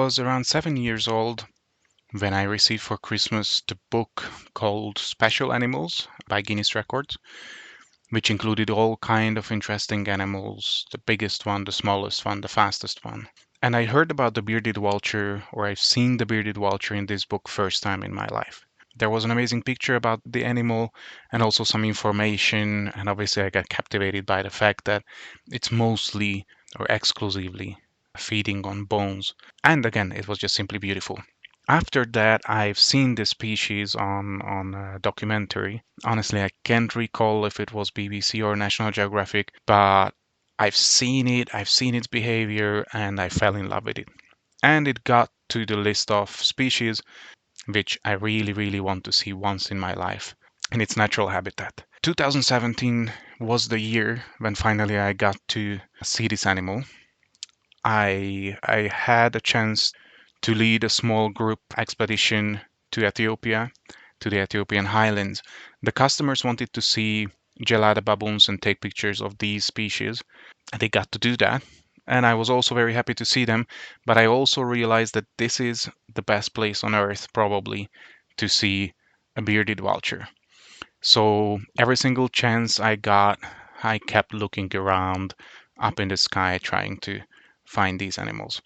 was around 7 years old when I received for Christmas the book called Special Animals by Guinness Records, which included all kind of interesting animals, the biggest one, the smallest one, the fastest one. And I heard about the bearded vulture, or I've seen the bearded vulture in this book first time in my life. There was an amazing picture about the animal and also some information, and obviously I got captivated by the fact that it's mostly or exclusively feeding on bones. And again, it was just simply beautiful. After that, I've seen this species on a documentary. Honestly, I can't recall if it was BBC or National Geographic, but I've seen it, I've seen its behavior, and I fell in love with it. And it got to the list of species which I really, really want to see once in my life in its natural habitat. 2017 was the year when finally I got to see this animal. I had a chance to lead a small group expedition to Ethiopia, to the Ethiopian highlands. The customers wanted to see gelada baboons and take pictures of these species, and they got to do that. And I was also very happy to see them, but I also realized that this is the best place on earth, probably, to see a bearded vulture. So every single chance I got, I kept looking around up in the sky trying to find these animals.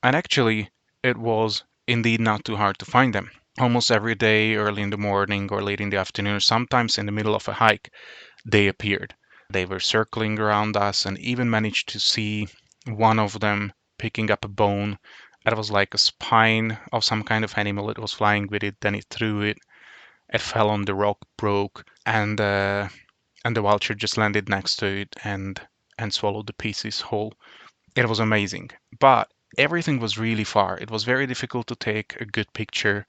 And actually, it was indeed not too hard to find them. Almost every day, early in the morning or late in the afternoon, sometimes in the middle of a hike, they appeared. They were circling around us and even managed to see one of them picking up a bone. It was like a spine of some kind of animal. It was flying with it, then it threw it. It fell on the rock, broke, and the vulture just landed next to it and swallowed the pieces whole. It was amazing, but everything was really far. It was very difficult to take a good picture,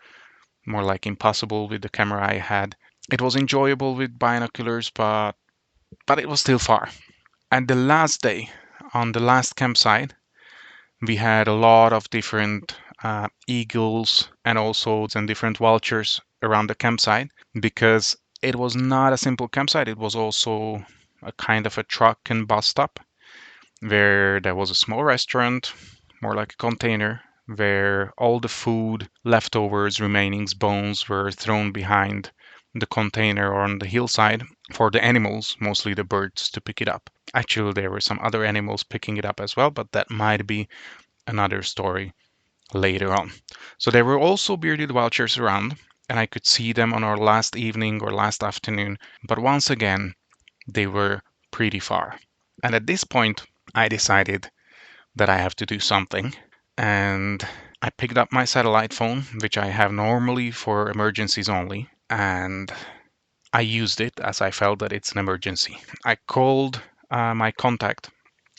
more like impossible with the camera I had. It was enjoyable with binoculars, but it was still far. And the last day, on the last campsite, we had a lot of different eagles and also some different vultures around the campsite because it was not a simple campsite. It was also a kind of a truck and bus stop where there was a small restaurant, more like a container, where all the food, leftovers, remainings, bones were thrown behind the container or on the hillside for the animals, mostly the birds, to pick it up. Actually, there were some other animals picking it up as well, but that might be another story later on. So there were also bearded vultures around, and I could see them on our last evening or last afternoon, but once again, they were pretty far. And at this point, I decided that I have to do something, and I picked up my satellite phone, which I have normally for emergencies only, and I used it as I felt that it's an emergency. I called my contact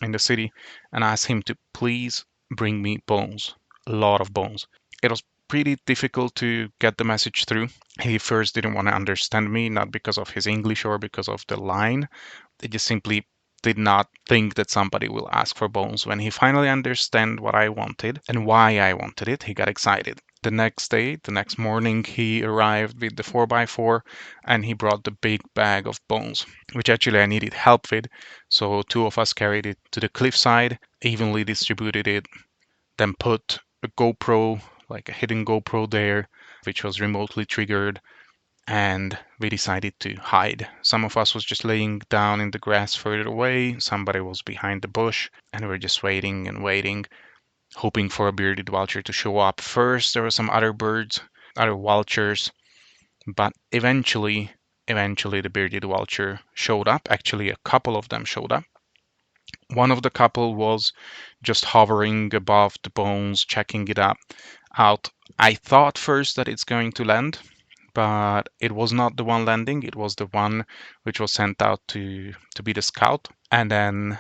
in the city and asked him to please bring me bones, a lot of bones. It was pretty difficult to get the message through. He first didn't want to understand me, not because of his English or because of the line. They just simply did not think that somebody will ask for bones. When he finally understood what I wanted and why I wanted it, he got excited. The next day, the next morning, he arrived with the 4x4 and he brought the big bag of bones, which actually I needed help with. So two of us carried it to the cliffside, evenly distributed it, then put a GoPro, like a hidden GoPro there, which was remotely triggered, and we decided to hide. Some of us was just laying down in the grass further away, somebody was behind the bush, and we were just waiting and waiting, hoping for a bearded vulture to show up. First, there were some other birds, other vultures, but eventually the bearded vulture showed up. Actually, a couple of them showed up. One of the couple was just hovering above the bones, checking it out. I thought first that it's going to land, but it was not the one landing. It was the one which was sent out to be the scout. And then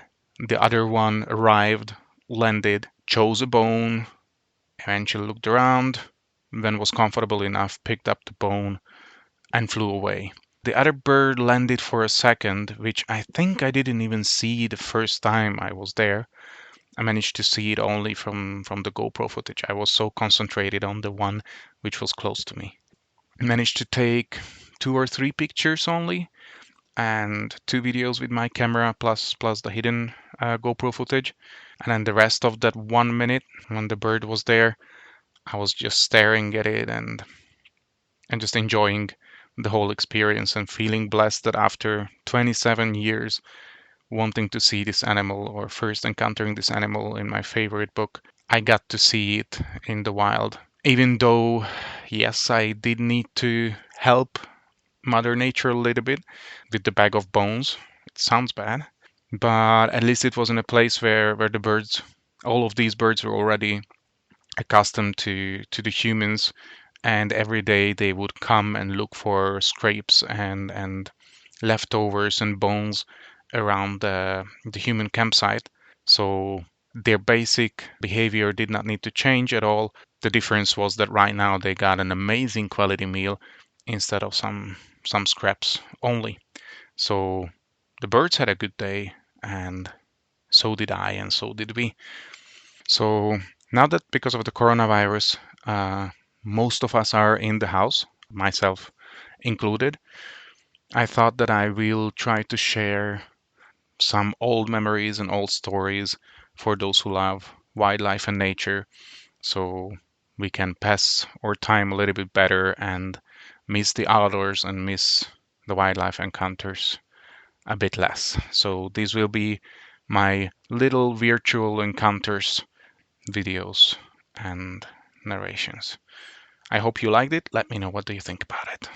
the other one arrived, landed, chose a bone, eventually looked around, then was comfortable enough, picked up the bone, and flew away. The other bird landed for a second, which I think I didn't even see the first time I was there. I managed to see it only from the GoPro footage. I was so concentrated on the one which was close to me. I managed to take 2 or 3 pictures only, and 2 videos with my camera plus the hidden GoPro footage. And then the rest of that 1 minute when the bird was there, I was just staring at it and just enjoying the whole experience and feeling blessed that after 27 years wanting to see this animal or first encountering this animal in my favorite book, I got to see it in the wild. Even though, yes, I did need to help Mother Nature a little bit with the bag of bones. It sounds bad, but at least it was in a place where the birds, all of these birds were already accustomed to the humans, and every day they would come and look for scrapes and leftovers and bones around the human campsite. So their basic behavior did not need to change at all. The difference was that right now they got an amazing quality meal instead of some scraps only. So the birds had a good day, and so did I, and so did we. So now that because of the coronavirus, most of us are in the house, myself included, I thought that I will try to share some old memories and old stories for those who love wildlife and nature, so we can pass our time a little bit better and miss the outdoors and miss the wildlife encounters a bit less. So these will be my little virtual encounters videos and narrations. I hope you liked it. Let me know what do you think about it.